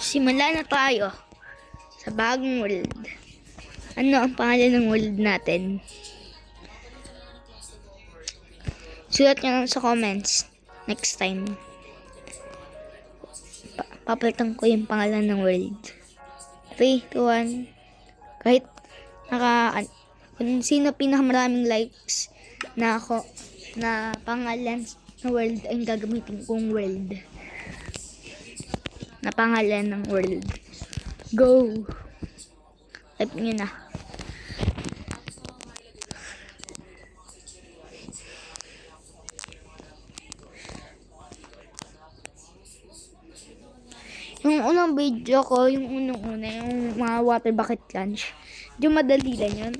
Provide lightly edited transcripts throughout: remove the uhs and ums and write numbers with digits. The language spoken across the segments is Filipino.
Simula na tayo sa bagong world. Ano ang pangalan ng world natin? Sulat nyo lang sa comments next time. Papalitan ko yung pangalan ng world. 3, 2, 1. Kahit kung sino pinakamaraming likes na pangalan na world ay gagamitin kong world. Na pangalan ng world. Go! Type nyo na. Yung unang video ko, yung unang-una, yung mga water bucket lunch. Yung madali lang yun.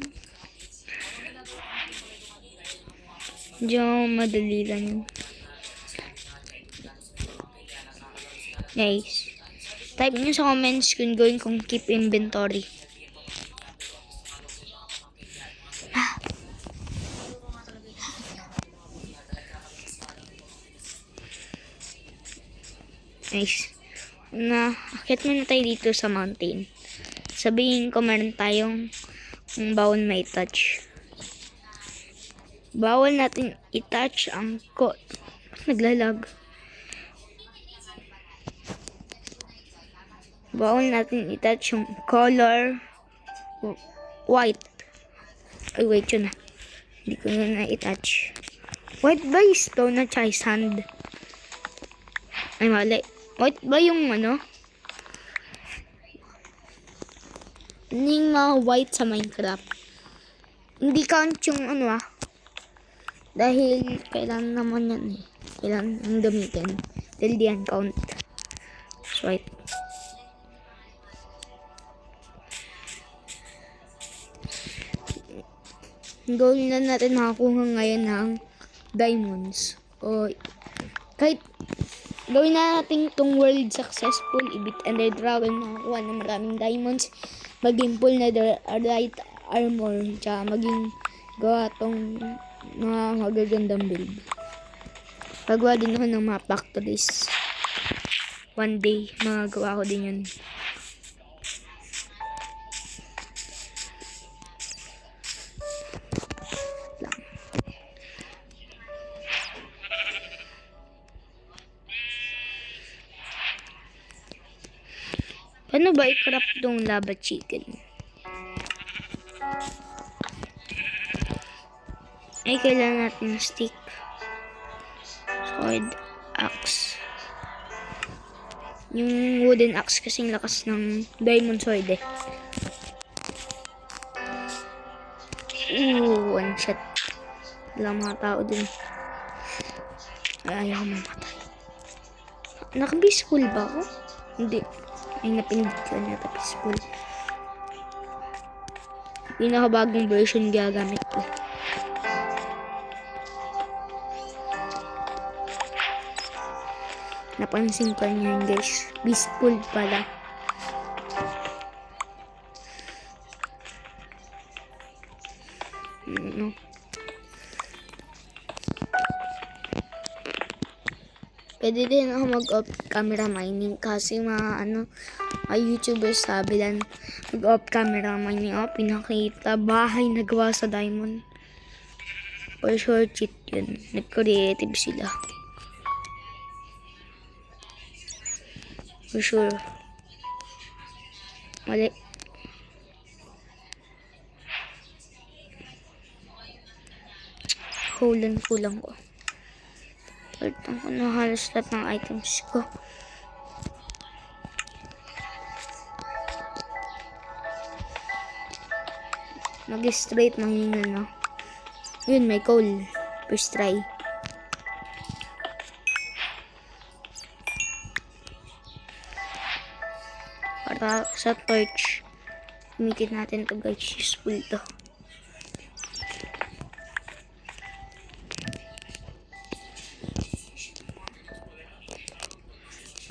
Yung madali lang yun. Nice. Type nyo sa comments kung gawin kong keep inventory. Nice. Akit muna tayo dito sa mountain. Sabihin ko meron tayong bawal may touch. Bawal natin i-touch ang naglalag. Bawal natin i-touch yung color white. Ay, wait, yun na. Hindi ko na i-touch. White ba yung stone na tsaka sand? Ay, mali. White ba yung ano? Yung mga white sa Minecraft. Hindi count yung ano Dahil kailangan naman yan eh. Kailangan yung gamitin. Dahil di yan count. So, white. Goal na natin makakuha ngayon ng diamonds. O kahit gawin na natin itong world successful, i-beat Ender Dragon, makakuha ng maraming diamonds, maging full na right armor, tsaka maging gawa itong mga magagandang build. Pagawa din ako ng mga factories. One day, magagawa ko din yun. Paano ba i-craft tong lava chicken? Ay, kailangan natin ng stick. Sword, axe. Yung wooden axe kasing lakas ng diamond sword eh. One shot. Wala mga tao dun. Ay, ayaw mamatay. Naka-peaceful ba ako? Hindi. Ay, napindit ko na peaceful. Pinakabagong version gagamit ko. Napansin ko niyo yun, guys. Peaceful pala. Pwede din ako mag-off camera mining kasi mga YouTubers sabi lang mag-off camera mining pinakita bahay na gawa sa diamond. For sure cheat yun. Nag-creative sila. For sure. Mali. Kulang ko. Palitan ko na halos lahat ng items ko. Mag-straight manghingal na. Yun, may coal. First try. Para sa torch. Gamitin natin to, guys. Useful to.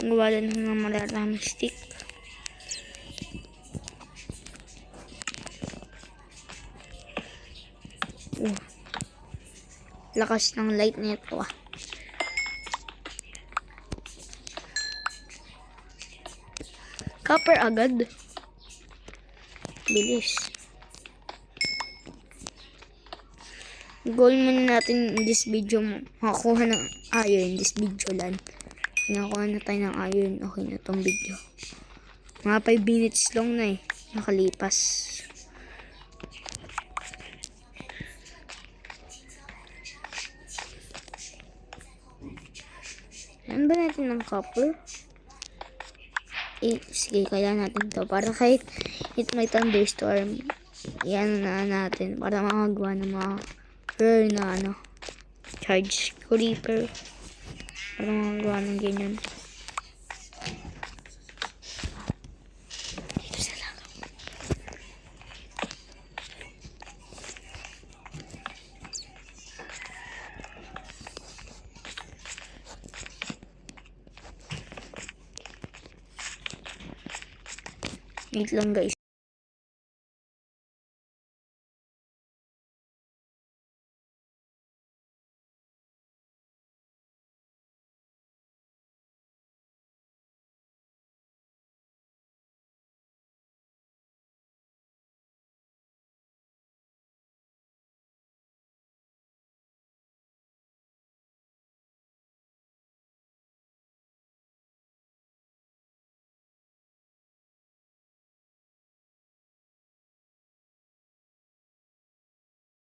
Gawa din ng malaraming stick. Lakas ng light nito Copper agad. Bilis. Goal muna natin in this video. Makakuha ng iron this video lang. Nakuha na tayo ng iron. Okay na tong video. Mga 5 minutes long na eh. Nakalipas. Ano ba natin ng copper? Sige, kailangan natin to para kahit may thunderstorm, yan na natin para makagawa ng mga rare na charge creeper para makagawa ng ganyan. Dito sa lagaw. Wait lang guys.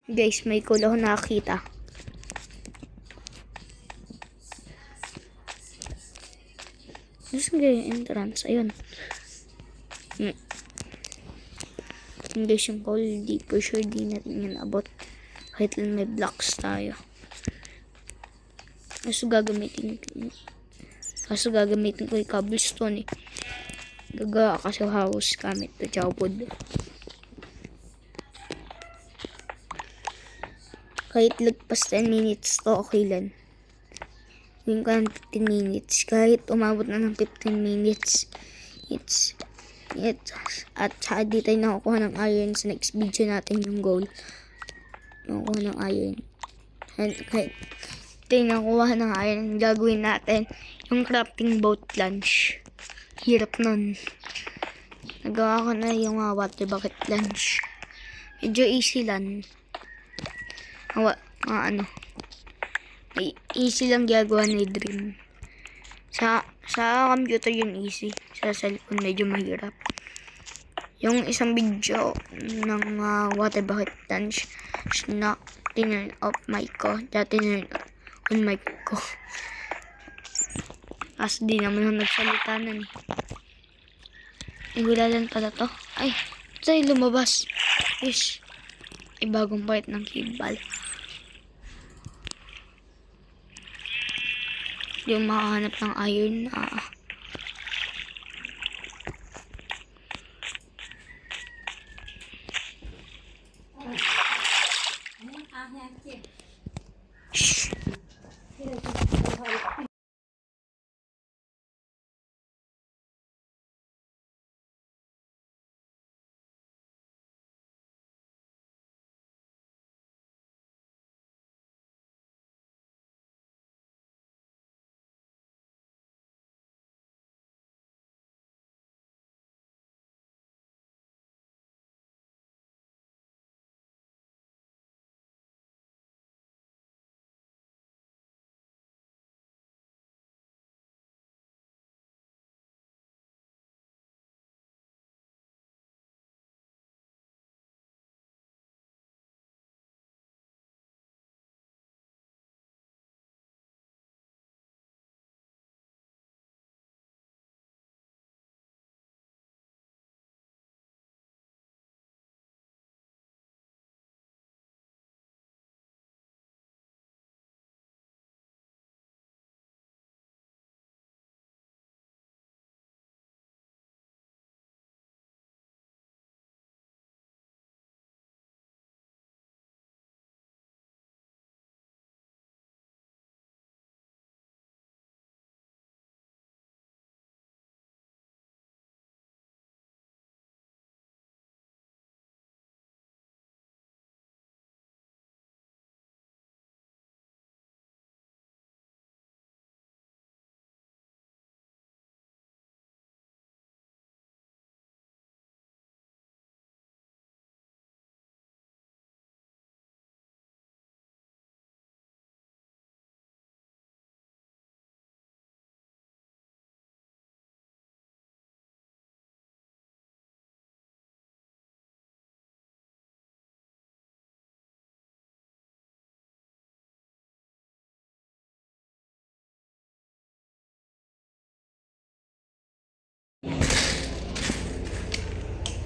Guys, may cool ako nakakita. Saan kaya yung entrance? Ayun. Guys, yung coal, di for sure di natin yan abot. Kahit lang may blocks tayo. Kaso gagamitin ko yung cobblestone eh. Gaga kasi house gamit to chowpod. Kahit lagpas 10 minutes to okay lang. Gawin ko ng 15 minutes. Kahit umabot na ng 15 minutes. At saka di tayo nakukuha ng iron sa next video natin yung goal. Nakukuha ng iron. And kahit tayo nakukuha ng iron, gagawin natin yung crafting boat lunch. Hirap nun. Nagawa ko na yung water bucket lunch. Medyo easy lang. Easy lang gagawa ni Dream. Sa computer yun easy. Sa cellphone medyo mahirap. Yung isang video ng water bucket lunch na tinurn off mic ko. Dati tinurn on mic ko. Kasi di naman nagsalita na eh. Igulalan pala to. Ay, sa'yo lumabas. Fish. Ay, bagong part ng kibal. Hindi mo makahanap ng iron Shh.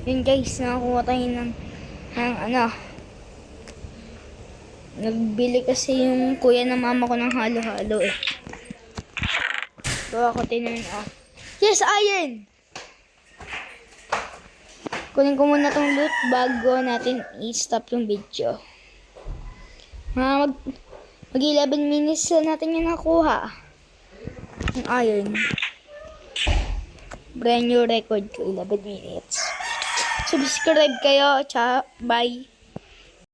Yun guys, nakakuha tayo ng ano. Nagbili kasi yung kuya ng mama ko ng halo-halo eh. So ako tinurn off. Yes, iron! Kunin ko muna tong loot bago natin i-stop yung video. Mag 11 minutes na natin yung nakuha. Yung iron. Brand new record ko, 11 minutes. Subscribe kayo. Bye.